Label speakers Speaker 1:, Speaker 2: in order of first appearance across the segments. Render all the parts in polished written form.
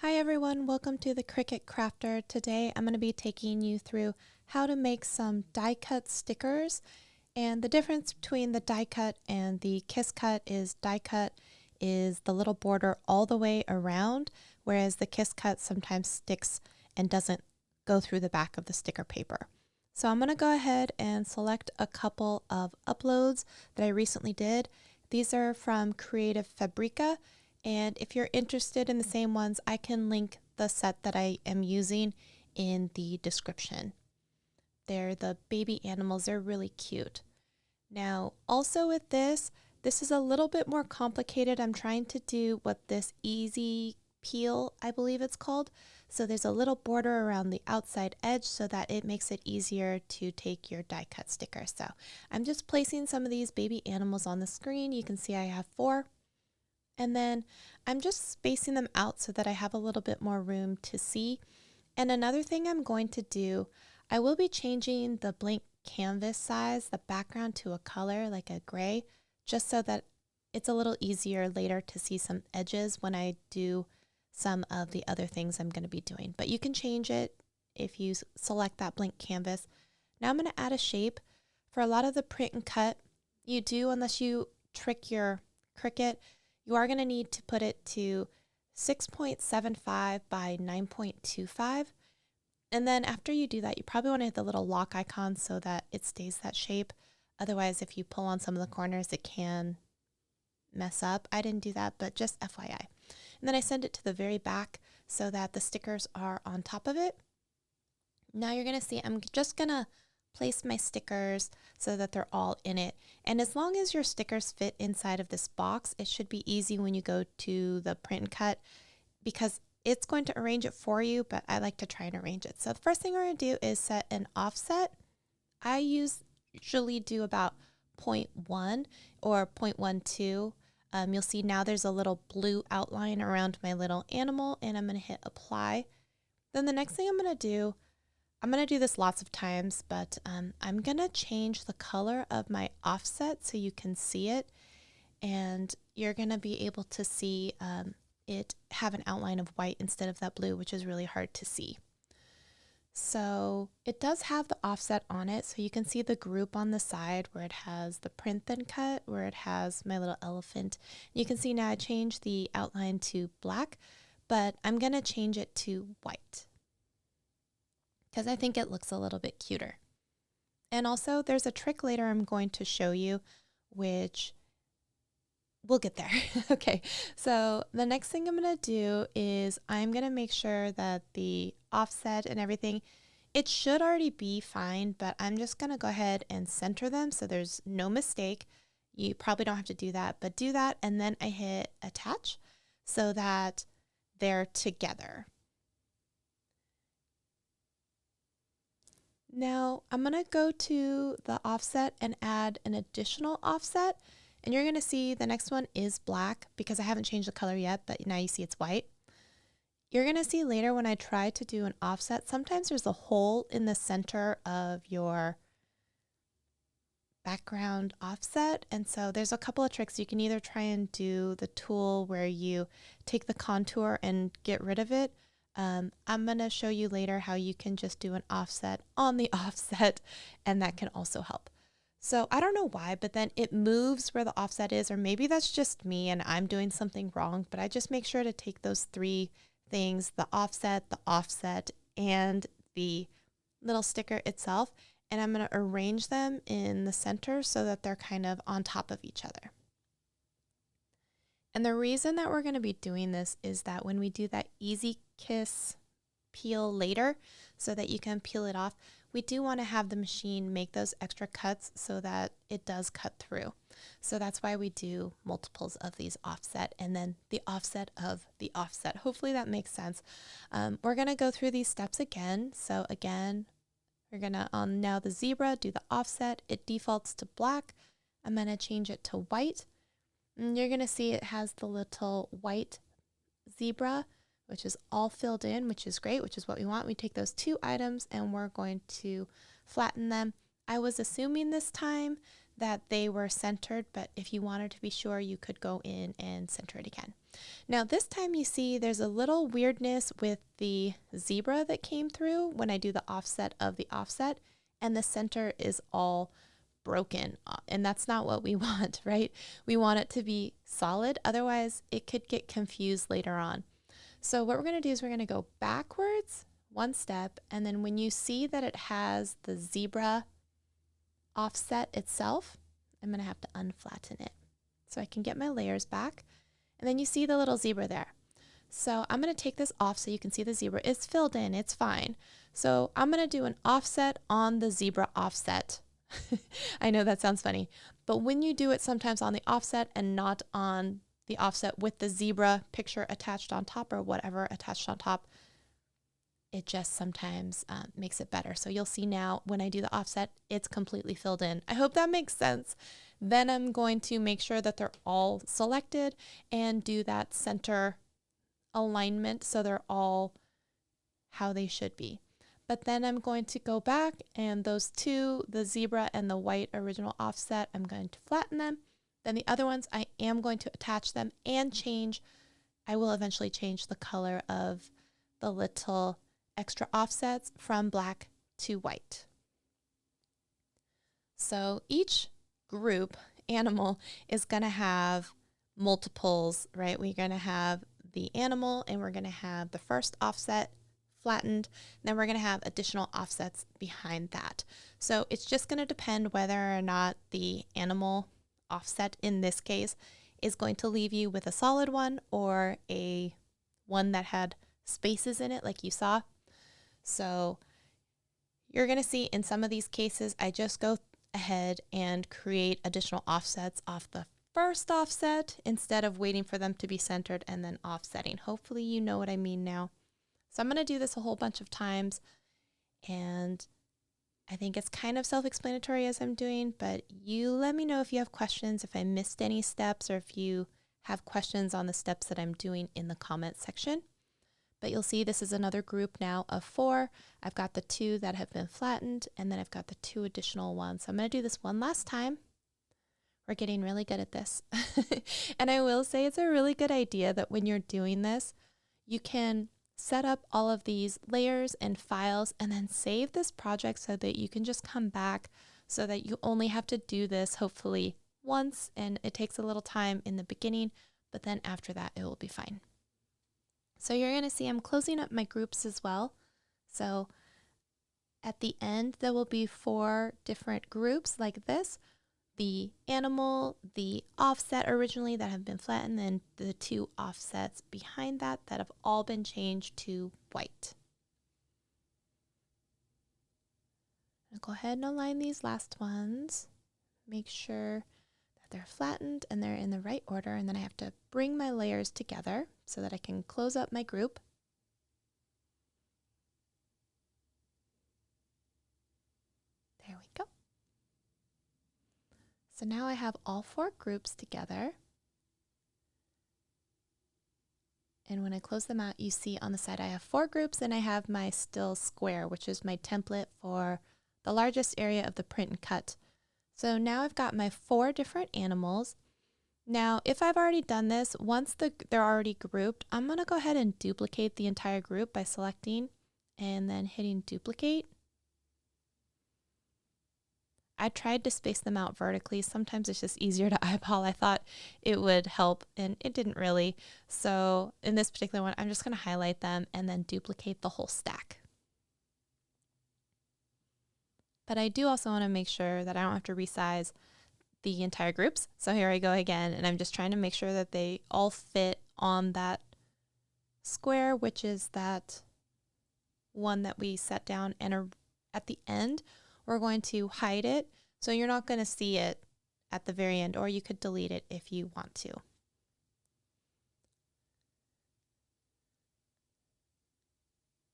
Speaker 1: Hi everyone, welcome to the Cricut Crafter. Today I'm going to be taking you through how to make some die cut stickers. And the difference between the die cut and the kiss cut is die cut is the little border all the way around, whereas the kiss cut sometimes sticks and doesn't go through the back of the sticker paper. So I'm going to go ahead and select a couple of uploads that I recently did. These are from Creative Fabrica. And if you're interested in the same ones, I can link the set that I am using in the description. They're the baby animals. They're really cute. Now, also with this is a little bit more complicated. I'm trying to do what this easy peel, I believe it's called. So there's a little border around the outside edge so that it makes it easier to take your die cut sticker. So I'm just placing some of these baby animals on the screen. You can see I have 4. And then I'm just spacing them out so that I have a little bit more room to see. And another thing I'm going to do, I will be changing the blank canvas size, the background to a color like a gray, just so that it's a little easier later to see some edges when I do some of the other things I'm going to be doing. But you can change it if you select that blank canvas. Now I'm going to add a shape. For a lot of the print and cut, you do, unless you trick your Cricut, you are going to need to put it to 6.75 by 9.25. And then after you do that, you probably want to hit the little lock icon so that it stays that shape. Otherwise, if you pull on some of the corners, it can mess up. I didn't do that, but just FYI. And then I send it to the very back so that the stickers are on top of it. Now you're going to see I'm just going to place my stickers so that they're all in it. And as long as your stickers fit inside of this box, it should be easy when you go to the print and cut because it's going to arrange it for you, but I like to try and arrange it. So the first thing we're going to do is set an offset. I usually do about 0.1 or 0.12. You'll see now there's a little blue outline around my little animal, and I'm going to hit apply. Then the next thing I'm going to do this lots of times, but I'm going to change the color of my offset so you can see it. And you're going to be able to see it have an outline of white instead of that blue, which is really hard to see. So it does have the offset on it. So you can see the group on the side where it has the print then cut, where it has my little elephant. You can see now I changed the outline to black, but I'm going to change it to white, because I think it looks a little bit cuter. And also there's a trick later I'm going to show you, which we'll get there. Okay, so the next thing I'm going to do is I'm going to make sure that the offset and everything, it should already be fine, but I'm just going to go ahead and center them so there's no mistake. You probably don't have to do that, but do that, and then I hit attach so that they're together. Now I'm going to go to the offset and add an additional offset, and you're going to see the next one is black because I haven't changed the color yet, but now you see it's white. You're going to see later when I try to do an offset, sometimes there's a hole in the center of your background offset, and so there's a couple of tricks. You can either try and do the tool where you take the contour and get rid of it. I'm going to show you later how you can just do an offset on the offset, and that can also help. So I don't know why, but then it moves where the offset is, or maybe that's just me and I'm doing something wrong, but I just make sure to take those 3 things, the offset, and the little sticker itself, and I'm going to arrange them in the center so that they're kind of on top of each other. And the reason that we're going to be doing this is that when we do that easy kiss peel later so that you can peel it off, we do want to have the machine make those extra cuts so that it does cut through. So that's why we do multiples of these offset and then the offset of the offset. Hopefully that makes sense. We're going to go through these steps again. So again, we're going to, on now the zebra, do the offset. It defaults to black. I'm going to change it to white. And you're going to see it has the little white zebra, which is all filled in, which is great, which is what we want. We take those 2 items and we're going to flatten them. I was assuming this time that they were centered, but if you wanted to be sure, you could go in and center it again. Now this time you see there's a little weirdness with the zebra that came through when I do the offset of the offset, and the center is all broken, and that's not what we want, right? We want it to be solid, otherwise it could get confused later on. So what we're going to do is we're going to go backwards one step, and then when you see that it has the zebra offset itself, I'm going to have to unflatten it so I can get my layers back. And then you see the little zebra there. So I'm going to take this off so you can see the zebra. It's filled in, it's fine. So I'm going to do an offset on the zebra offset. I know that sounds funny, but when you do it sometimes on the offset and not on the offset with the zebra picture attached on top or whatever attached on top, it just sometimes makes it better. So you'll see now when I do the offset, it's completely filled in. I hope that makes sense. Then I'm going to make sure that they're all selected and do that center alignment so they're all how they should be. But then I'm going to go back, and those two, the zebra and the white original offset, I'm going to flatten them. Then the other ones, I am going to attach them and change. I will eventually change the color of the little extra offsets from black to white. So each group animal is going to have multiples, right? We're going to have the animal, and we're going to have the first offset flattened, and then we're going to have additional offsets behind that. So it's just going to depend whether or not the animal offset in this case is going to leave you with a solid one or a one that had spaces in it like you saw. So you're going to see in some of these cases, I just go ahead and create additional offsets off the first offset instead of waiting for them to be centered and then offsetting. Hopefully you know what I mean now. So I'm going to do this a whole bunch of times, and I think it's kind of self-explanatory as I'm doing, but you let me know if you have questions, if I missed any steps, or if you have questions on the steps that I'm doing in the comment section. But you'll see this is another group now of 4. I've got the 2 that have been flattened, and then I've got the 2 additional ones. So I'm going to do this one last time. We're getting really good at this. And I will say it's a really good idea that when you're doing this, you can set up all of these layers and files and then save this project so that you can just come back, so that you only have to do this hopefully once, and it takes a little time in the beginning, but then after that it will be fine. So you're going to see I'm closing up my groups as well. So at the end there will be 4 different groups like this. The animal, the offset originally that have been flattened, and the 2 offsets behind that have all been changed to white. I'll go ahead and align these last ones. Make sure that they're flattened and they're in the right order, and then I have to bring my layers together so that I can close up my group. There we go. So now I have all 4 groups together. And when I close them out, you see on the side I have 4 groups, and I have my still square, which is my template for the largest area of the print and cut. So now I've got my 4 different animals. Now, if I've already done this, once they're already grouped, I'm going to go ahead and duplicate the entire group by selecting and then hitting duplicate. I tried to space them out vertically. Sometimes it's just easier to eyeball. I thought it would help, and it didn't really. So in this particular one, I'm just going to highlight them and then duplicate the whole stack. But I do also want to make sure that I don't have to resize the entire groups. So here I go again, and I'm just trying to make sure that they all fit on that square, which is that one that we set down, and at the end, we're going to hide it, so you're not going to see it at the very end, or you could delete it if you want to.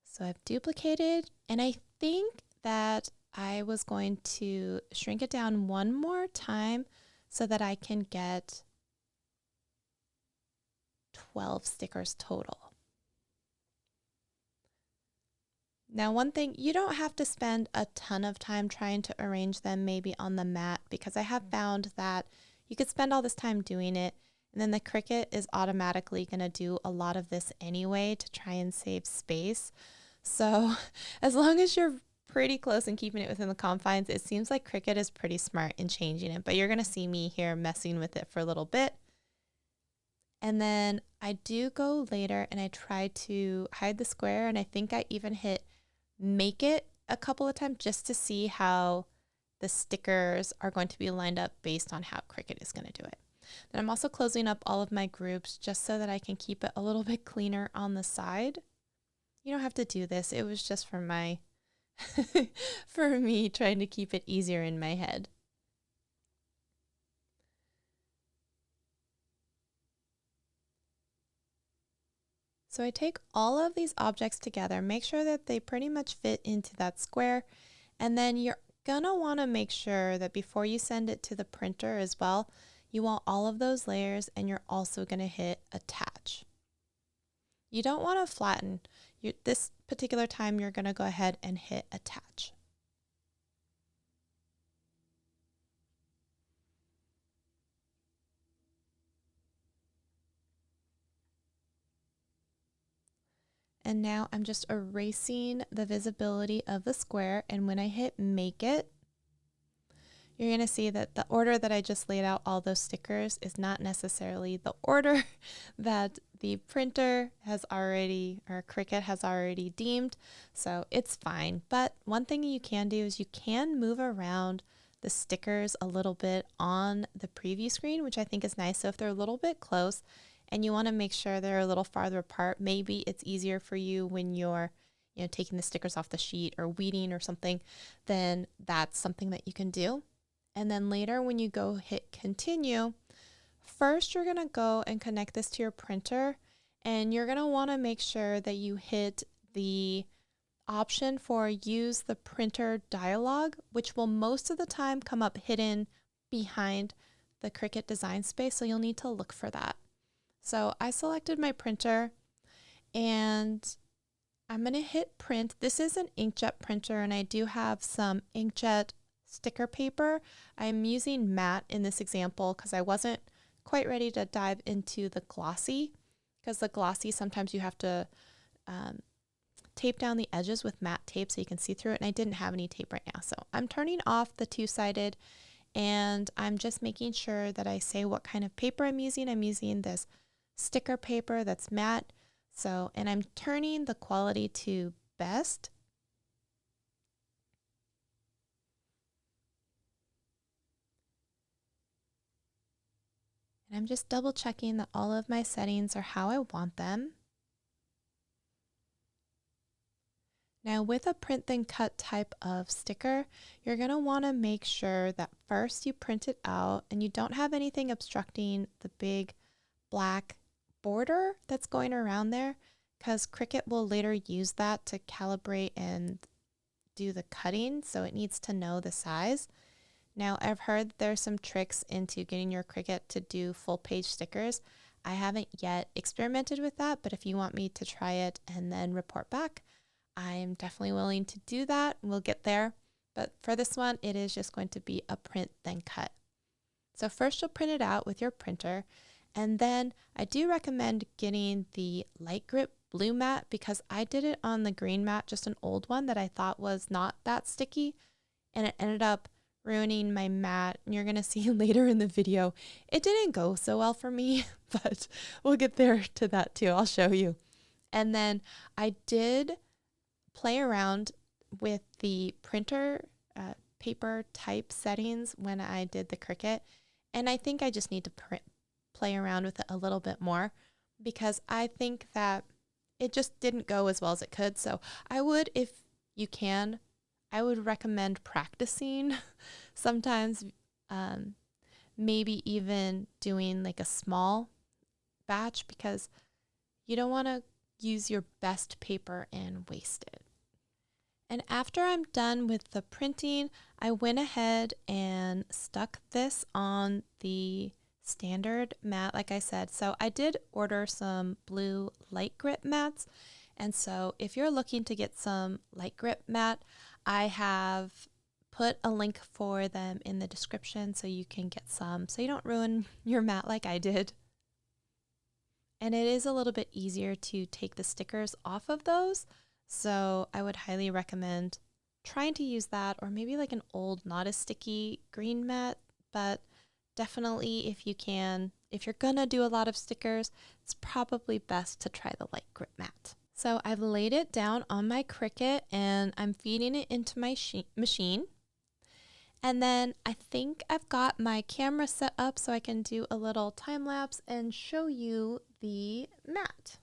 Speaker 1: So I've duplicated, and I think that I was going to shrink it down one more time so that I can get 12 stickers total. Now, one thing, you don't have to spend a ton of time trying to arrange them maybe on the mat, because I have found that you could spend all this time doing it And then the Cricut is automatically going to do a lot of this anyway to try and save space. So as long as you're pretty close and keeping it within the confines, it seems like Cricut is pretty smart in changing it, but you're going to see me here messing with it for a little bit. And then I do go later and I try to hide the square, and I think I even hit make it a couple of times just to see how the stickers are going to be lined up based on how Cricut is going to do it. Then I'm also closing up all of my groups just so that I can keep it a little bit cleaner on the side. You don't have to do this. It was just for my for me trying to keep it easier in my head. So I take all of these objects together, make sure that they pretty much fit into that square, and then you're gonna want to make sure that before you send it to the printer as well, you want all of those layers, and you're also gonna hit attach. You don't want to flatten. This particular time you're gonna go ahead and hit attach. And now I'm just erasing the visibility of the square, and when I hit make it, you're going to see that the order that I just laid out all those stickers is not necessarily the order that the printer has already, or Cricut has already deemed, so it's fine. But one thing you can do is you can move around the stickers a little bit on the preview screen, which I think is nice. So if they're a little bit close and you want to make sure they're a little farther apart, maybe it's easier for you when you're taking the stickers off the sheet or weeding or something, then that's something that you can do. And then later when you go hit continue, first you're going to go and connect this to your printer, and you're going to want to make sure that you hit the option for use the printer dialog, which will most of the time come up hidden behind the Cricut design space, so you'll need to look for that. So I selected my printer and I'm going to hit print. This is an inkjet printer, and I do have some inkjet sticker paper. I'm using matte in this example because I wasn't quite ready to dive into the glossy, because the glossy sometimes you have to tape down the edges with matte tape so you can see through it, and I didn't have any tape right now. So I'm turning off the two-sided, and I'm just making sure that I say what kind of paper I'm using. I'm using this sticker paper that's matte. So, and I'm turning the quality to best. And I'm just double checking that all of my settings are how I want them. Now with a print then cut type of sticker, you're going to want to make sure that first you print it out and you don't have anything obstructing the big black border that's going around there, because Cricut will later use that to calibrate and do the cutting, so it needs to know the size. Now I've heard there's some tricks into getting your Cricut to do full page stickers. I haven't yet experimented with that, but if you want me to try it and then report back, I'm definitely willing to do that. We'll get there. But for this one, it is just going to be a print then cut. So first you'll print it out with your printer, and then I do recommend getting the light grip blue mat, because I did it on the green mat, just an old one that I thought was not that sticky, and it ended up ruining my mat. And you're going to see later in the video, it didn't go so well for me, but we'll get there to that too. I'll show you. And then I did play around with the printer paper type settings when I did the Cricut, and I think I just need to play around with it a little bit more, because I think that it just didn't go as well as it could. So I would, if you can, I would recommend practicing sometimes, maybe even doing like a small batch, because you don't want to use your best paper and waste it. And after I'm done with the printing, I went ahead and stuck this on the standard mat, like I said. So I did order some blue light grip mats. And so if you're looking to get some light grip mat, I have put a link for them in the description so you can get some, so you don't ruin your mat like I did. and it is a little bit easier to take the stickers off of those. So I would highly recommend trying to use that, or maybe like an old, not as sticky green mat, but definitely if you can, if you're gonna do a lot of stickers, it's probably best to try the light grip mat. So I've laid it down on my Cricut and I'm feeding it into my machine. And then I think I've got my camera set up so I can do a little time lapse and show you the mat.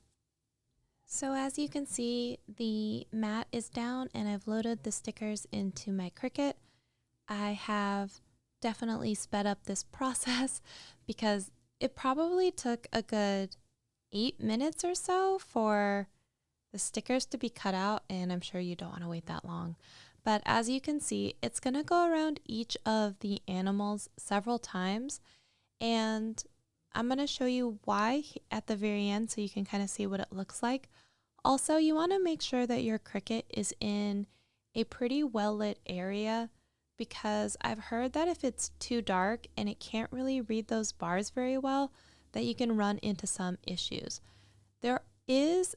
Speaker 1: So as you can see, the mat is down and I've loaded the stickers into my Cricut. I have definitely sped up this process because it probably took a good 8 minutes or so for the stickers to be cut out, and I'm sure you don't want to wait that long. But as you can see, it's going to go around each of the animals several times, and I'm going to show you why at the very end so you can kind of see what it looks like. Also, you want to make sure that your Cricut is in a pretty well lit area, because I've heard that if it's too dark and it can't really read those bars very well, that you can run into some issues. There is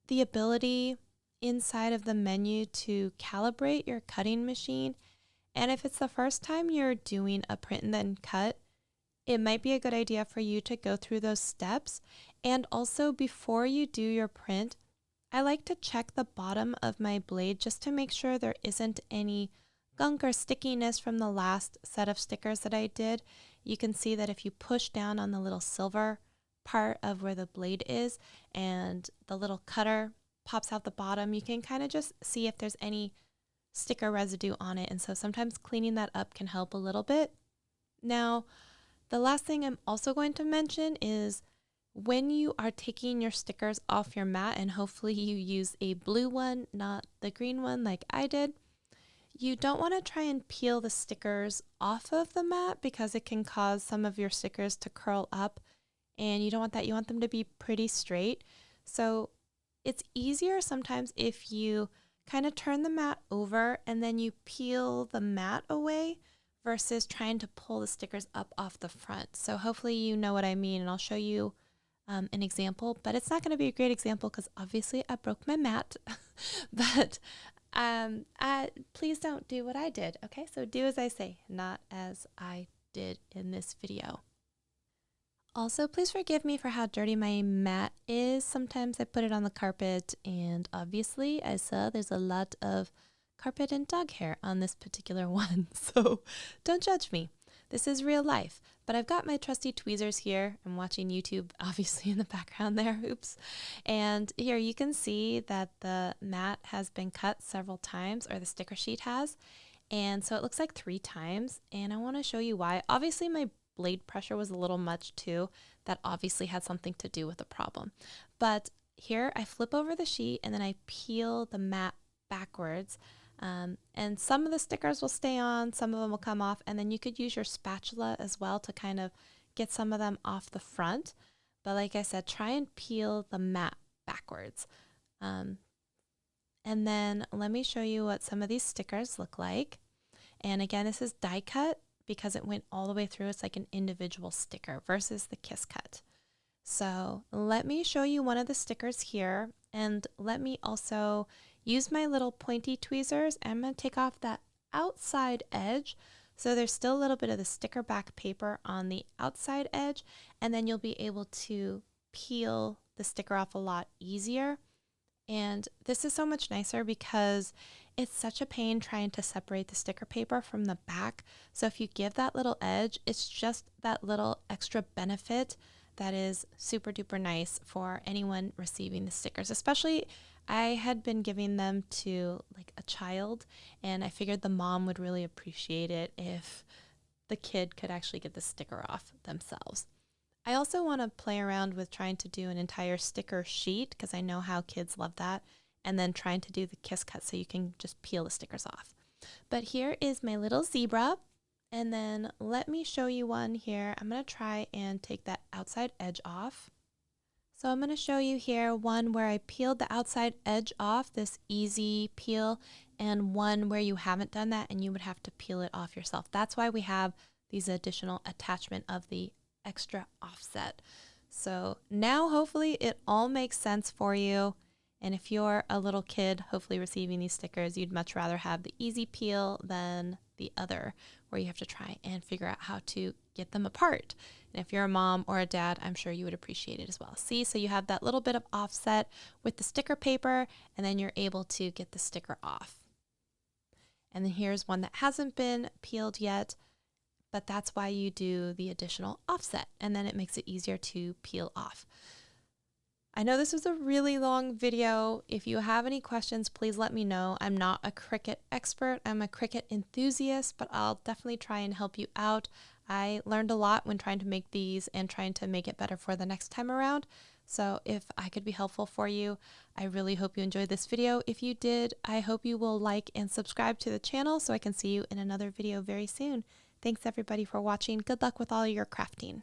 Speaker 1: the ability inside of the menu to calibrate your cutting machine, and if it's the first time you're doing a print and then cut, it might be a good idea for you to go through those steps. And also, before you do your print, I like to check the bottom of my blade just to make sure there isn't any gunk or stickiness from the last set of stickers that I did. You can see that if you push down on the little silver part of where the blade is and the little cutter pops out the bottom, you can kind of just see if there's any sticker residue on it. And so sometimes cleaning that up can help a little bit. Now, the last thing I'm also going to mention is when you are taking your stickers off your mat, and hopefully you use a blue one, not the green one like I did, you don't want to try and peel the stickers off of the mat because it can cause some of your stickers to curl up, and you don't want that. You want them to be pretty straight. So it's easier sometimes if you kind of turn the mat over and then you peel the mat away versus trying to pull the stickers up off the front. So hopefully you know what I mean, and I'll show you an example, but it's not going to be a great example because obviously I broke my mat. But please don't do what I did, okay? So do as I say, not as I did in this video. Also, please forgive me for how dirty my mat is. Sometimes I put it on the carpet, and obviously I saw there's a lot of carpet and dog hair on this particular one, so don't judge me. This is real life. But I've got my trusty tweezers here. I'm watching YouTube, obviously, in the background there. Oops. And here you can see that the mat has been cut several times, or the sticker sheet has. And so it looks like 3 times. And I want to show you why. Obviously, my blade pressure was a little much too. That obviously had something to do with the problem. But here I flip over the sheet and then I peel the mat backwards. And some of the stickers will stay on, some of them will come off, and then you could use your spatula as well to kind of get some of them off the front. But like I said, try and peel the mat backwards. And then let me show you what some of these stickers look like. And again, this is die cut because it went all the way through. It's like an individual sticker versus the kiss cut. So let me show you one of the stickers here, and let me also use my little pointy tweezers. I'm going to take off that outside edge. So there's still a little bit of the sticker back paper on the outside edge, and then you'll be able to peel the sticker off a lot easier. And this is so much nicer because it's such a pain trying to separate the sticker paper from the back. So if you give that little edge, it's just that little extra benefit that is super duper nice for anyone receiving the stickers. Especially, I had been giving them to like a child, and I figured the mom would really appreciate it if the kid could actually get the sticker off themselves. I also want to play around with trying to do an entire sticker sheet because I know how kids love that, and then trying to do the kiss cut so you can just peel the stickers off. But here is my little zebra, and then let me show you one here. I'm going to try and take that outside edge off. So I'm going to show you here one where I peeled the outside edge off, this easy peel, and one where you haven't done that and you would have to peel it off yourself. That's why we have these additional attachment of the extra offset. So now hopefully it all makes sense for you. And if you're a little kid, hopefully receiving these stickers, you'd much rather have the easy peel than the other, where you have to try and figure out how to get them apart. And if you're a mom or a dad, I'm sure you would appreciate it as well. See, so you have that little bit of offset with the sticker paper, and then you're able to get the sticker off. And then here's one that hasn't been peeled yet, but that's why you do the additional offset, and then it makes it easier to peel off. I know this was a really long video. If you have any questions, please let me know. I'm not a Cricut expert. I'm a Cricut enthusiast, but I'll definitely try and help you out. I learned a lot when trying to make these and trying to make it better for the next time around. So if I could be helpful for you, I really hope you enjoyed this video. If you did, I hope you will like and subscribe to the channel so I can see you in another video very soon. Thanks everybody for watching. Good luck with all your crafting.